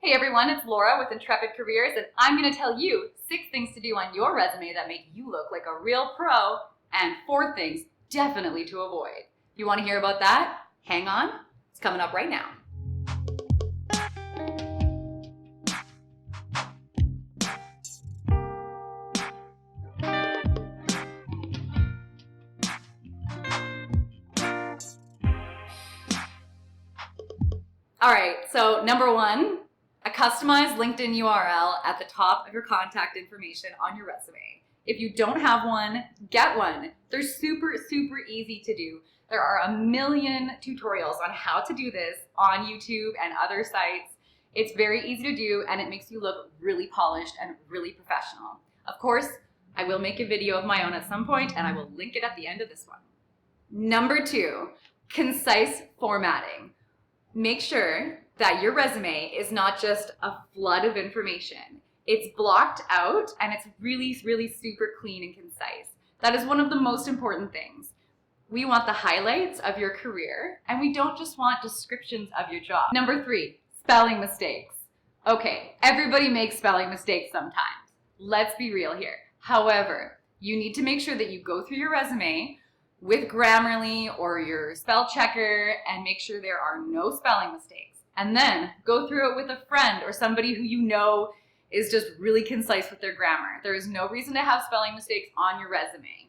Hey everyone, it's Laura with Intrepid Careers, and I'm going to tell you 6 things to do on your resume that make you look like a real pro, and 4 things definitely to avoid. You want to hear about that? Hang on, it's coming up right now. All right, so number 1, a customized LinkedIn URL at the top of your contact information on your resume. If you don't have one, get one. They're super easy to do. There are a million tutorials on how to do this on YouTube and other sites. It's very easy to do and it makes you look really polished and really professional. Of course, I will make a video of my own at some point and I will link it at the end of this one. Number 2, concise formatting. Make sure that your resume is not just a flood of information. It's blocked out and it's really super clean and concise. That is one of the most important things. We want the highlights of your career and we don't just want descriptions of your job. Number 3, spelling mistakes. Okay, everybody makes spelling mistakes sometimes. Let's be real here. However, you need to make sure that you go through your resume with Grammarly or your spell checker and make sure there are no spelling mistakes. And then go through it with a friend or somebody who you know is just really concise with their grammar. There is no reason to have spelling mistakes on your resume.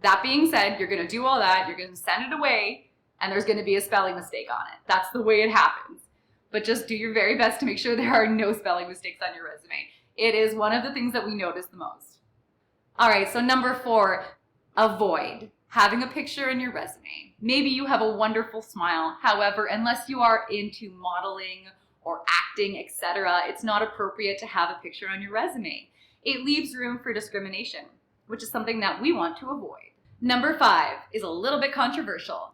That being said, you're gonna do all that, you're gonna send it away, and there's gonna be a spelling mistake on it. That's the way it happens. But just do your very best to make sure there are no spelling mistakes on your resume. It is one of the things that we notice the most. All right, so number 4, avoid having a picture in your resume. Maybe you have a wonderful smile. However, unless you are into modeling or acting, etc., it's not appropriate to have a picture on your resume. It leaves room for discrimination, which is something that we want to avoid. Number 5 is a little bit controversial.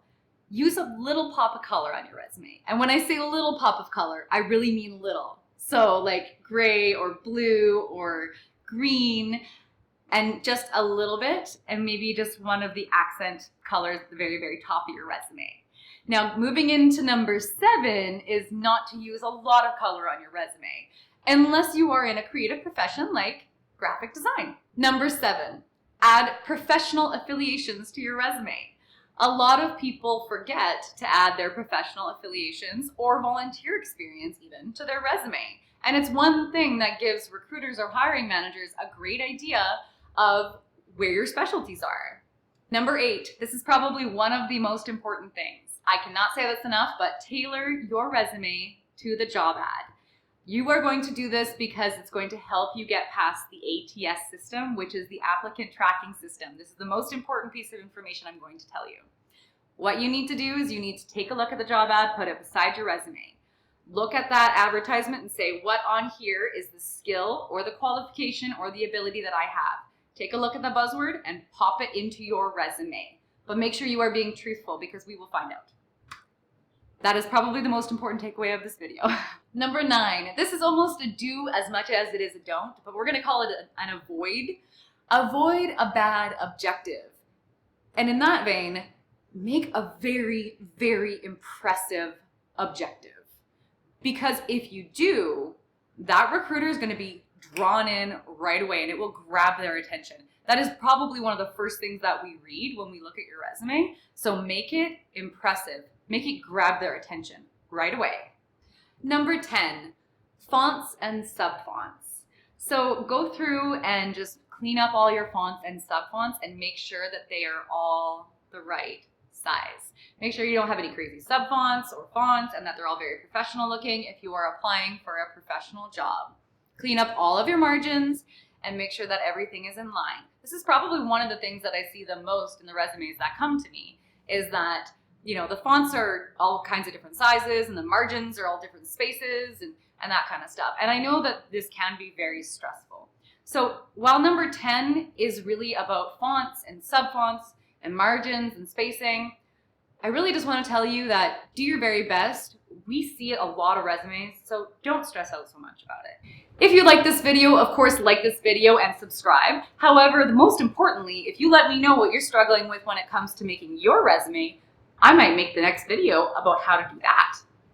Use a little pop of color on your resume. And when I say a little pop of color, I really mean little. So like gray or blue or green, and just a little bit, and maybe just one of the accent colors at the very top of your resume. Now, moving into number 7 is not to use a lot of color on your resume, unless you are in a creative profession like graphic design. Number 7, add professional affiliations to your resume. A lot of people forget to add their professional affiliations or volunteer experience even to their resume. And it's one thing that gives recruiters or hiring managers a great idea of where your specialties are. Number 8, this is probably one of the most important things. I cannot say this enough, but tailor your resume to the job ad. You are going to do this because it's going to help you get past the ATS system, which is the applicant tracking system. This is the most important piece of information I'm going to tell you. What you need to do is you need to take a look at the job ad, put it beside your resume. Look at that advertisement and say, what on here is the skill or the qualification or the ability that I have? Take a look at the buzzword and pop it into your resume. But make sure you are being truthful because we will find out. That is probably the most important takeaway of this video. Number 9, this is almost a do as much as it is a don't, but we're gonna call it an avoid. Avoid a bad objective. And in that vein, make a very impressive objective. Because if you do, that recruiter is gonna be drawn in right away and it will grab their attention. That is probably one of the first things that we read when we look at your resume. So make it impressive. Make it grab their attention right away. Number 10, fonts and subfonts. So go through and just clean up all your fonts and subfonts and make sure that they are all the right size. Make sure you don't have any crazy subfonts or fonts and that they're all very professional looking if you are applying for a professional job. Clean up all of your margins and make sure that everything is in line. This is probably one of the things that I see the most in the resumes that come to me is that, you know, the fonts are all kinds of different sizes and the margins are all different spaces and that kind of stuff. And I know that this can be very stressful. So while number 10 is really about fonts and subfonts and margins and spacing, I really just want to tell you that do your very best. We see a lot of resumes, so don't stress out so much about it. If you like this video, of course, like this video and subscribe. However, most importantly, if you let me know what you're struggling with when it comes to making your resume, I might make the next video about how to do that.